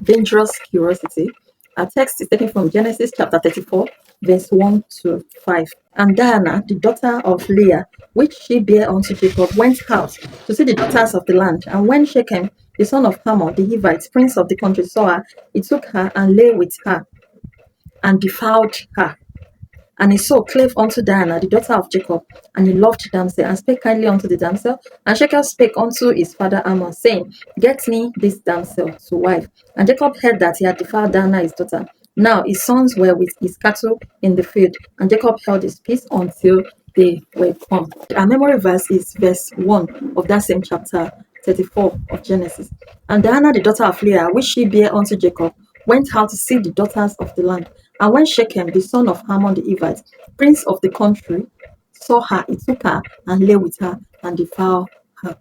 dangerous curiosity. Our text is taken from Genesis chapter 34, verse 1 to 5. And Diana, the daughter of Leah, which she bare unto Jacob, went out to see the daughters of the land. And when Shechem, the son of Hamor, the Hivite, prince of the country, saw her, he took her and lay with her and defiled her. And he saw clave unto Diana, the daughter of Jacob, and he loved the damsel, and spake kindly unto the damsel. And Shechem spake unto his father Ammon, saying, Get me this damsel to wife. And Jacob heard that he had defiled Diana his daughter. Now his sons were with his cattle in the field, and Jacob held his peace until they were come. Our memory verse is verse 1 of that same chapter 34 of Genesis. And Diana, the daughter of Leah, which she bare unto Jacob, went out to see the daughters of the land. And when Shechem, the son of Hamor the Hivite, prince of the country, saw her, he took her and lay with her and defiled her.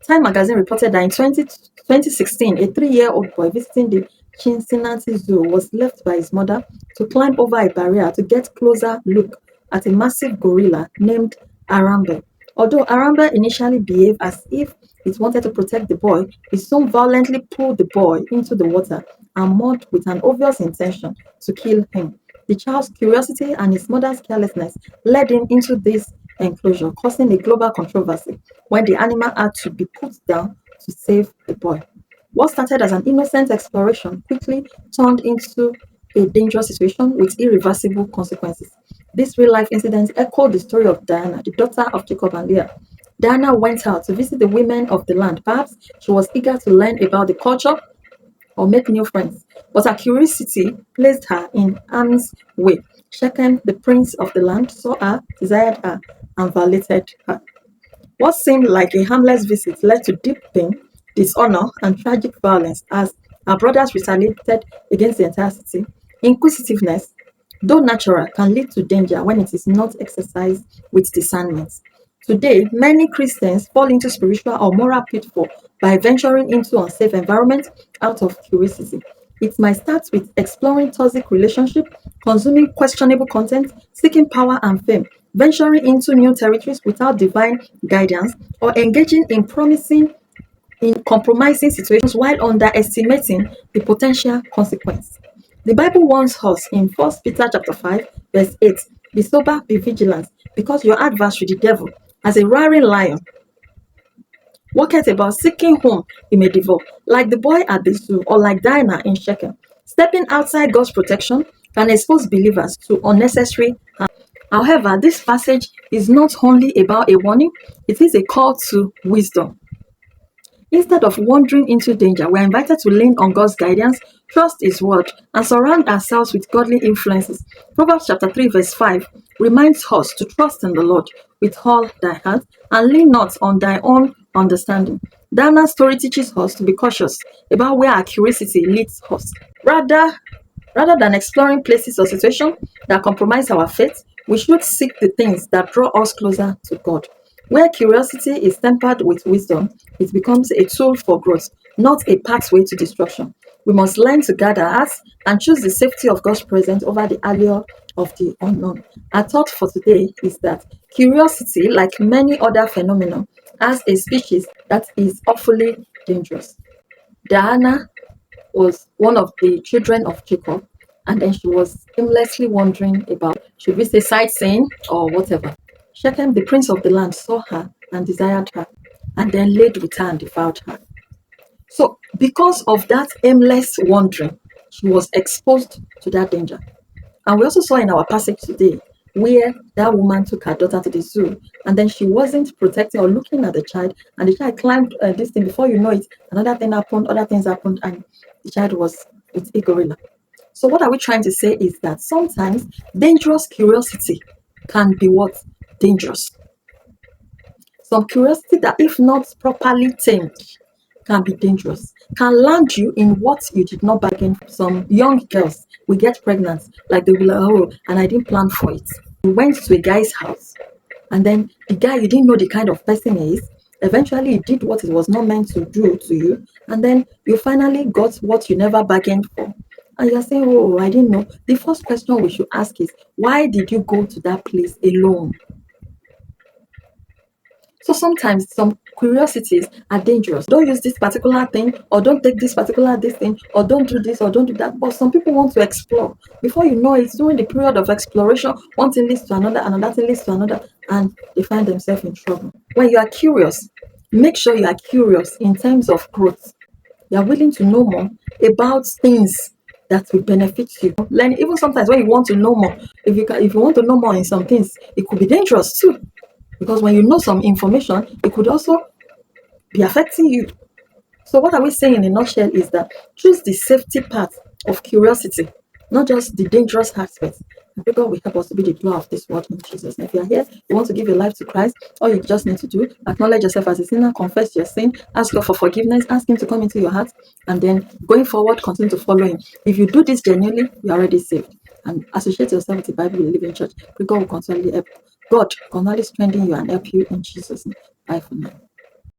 Time magazine reported that in 2016, a 3-year-old boy visiting the Cincinnati Zoo was left by his mother to climb over a barrier to get closer look at a massive gorilla named Arambe. Although Arambe initially behaved as if it wanted to protect the boy, it soon violently pulled the boy into the water and mud with an obvious intention to kill him. The child's curiosity and his mother's carelessness led him into this enclosure, causing a global controversy when the animal had to be put down to save the boy. What started as an innocent exploration quickly turned into a dangerous situation with irreversible consequences. This real-life incident echoed the story of Diana, the daughter of Jacob and Leah. Diana went out to visit the women of the land. Perhaps she was eager to learn about the culture or make new friends, but her curiosity placed her in harm's way. Shechem, the prince of the land, saw her, desired her, and violated her. What seemed like a harmless visit led to deep pain, dishonor, and tragic violence as her brothers retaliated against the entire city. Inquisitiveness, though natural, can lead to danger when it is not exercised with discernment. Today, many Christians fall into spiritual or moral pitfall by venturing into unsafe environments out of curiosity. It might start with exploring toxic relationships, consuming questionable content, seeking power and fame, venturing into new territories without divine guidance, or engaging in compromising situations while underestimating the potential consequence. The Bible warns us in 1 Peter chapter 5, verse 8, be sober, be vigilant, because your adversary, the devil, as a roaring lion, walketh about seeking whom he may devour, like the boy at the zoo or like Dinah in Shechem. Stepping outside God's protection can expose believers to unnecessary harm. However, this passage is not only about a warning, it is a call to wisdom. Instead of wandering into danger, we are invited to lean on God's guidance, trust His word, and surround ourselves with godly influences. Proverbs chapter 3 verse 5 reminds us to trust in the Lord with all thy heart and lean not on thy own understanding. Dana's story teaches us to be cautious about where our curiosity leads us. Rather than exploring places or situations that compromise our faith, we should seek the things that draw us closer to God. Where curiosity is tempered with wisdom, it becomes a tool for growth, not a pathway to destruction. We must learn to guard our hearts and choose the safety of God's presence over the allure of the unknown. Our thought for today is that curiosity, like many other phenomena, has a species that is awfully dangerous. Diana was one of the children of Jacob, and then she was aimlessly wandering about, should we say sightseeing or whatever. Shechem, the prince of the land, saw her and desired her, and then laid with her and defiled her. So, because of that aimless wandering, she was exposed to that danger. And we also saw in our passage today where that woman took her daughter to the zoo, and then she wasn't protecting or looking at the child, and the child climbed this thing. Before you know it, another thing happened, other things happened, and the child was with a gorilla. So what are we trying to say is that sometimes dangerous curiosity can be what? Dangerous. Some curiosity that, if not properly tamed, can be dangerous, can land you in what you did not bargain for. Some young girls will get pregnant, like they will be like, oh, and I didn't plan for it. You went to a guy's house, and then the guy, you didn't know the kind of person he is. Eventually, he did what it was not meant to do to you, and then you finally got what you never bargained for. And you're saying, oh, I didn't know. The first question we should ask is, why did you go to that place alone? So sometimes some curiosities are dangerous. Don't use this particular thing, or don't take this thing, or don't do this, or don't do that. But some people want to explore. Before you know it, during the period of exploration, one thing leads to another, another thing leads to another, and they find themselves in trouble. When you are curious, make sure you are curious in terms of growth. You are willing to know more about things that will benefit you. Learn, even sometimes when you want to know more, if you want to know more in some things, it could be dangerous too. Because when you know some information, it could also be affecting you. So what are we saying in a nutshell is that choose the safety part of curiosity, not just the dangerous aspects. I pray God will help us to be the glow of this world in Jesus' name. If you are here, you want to give your life to Christ, all you just need to do, acknowledge yourself as a sinner, confess your sin, ask God for forgiveness, ask Him to come into your heart, and then going forward, continue to follow Him. If you do this genuinely, you are already saved. And associate yourself with the Bible Living Church. Pray God will continually help. God continually strengthen you and help you in Jesus' name. Bye for now.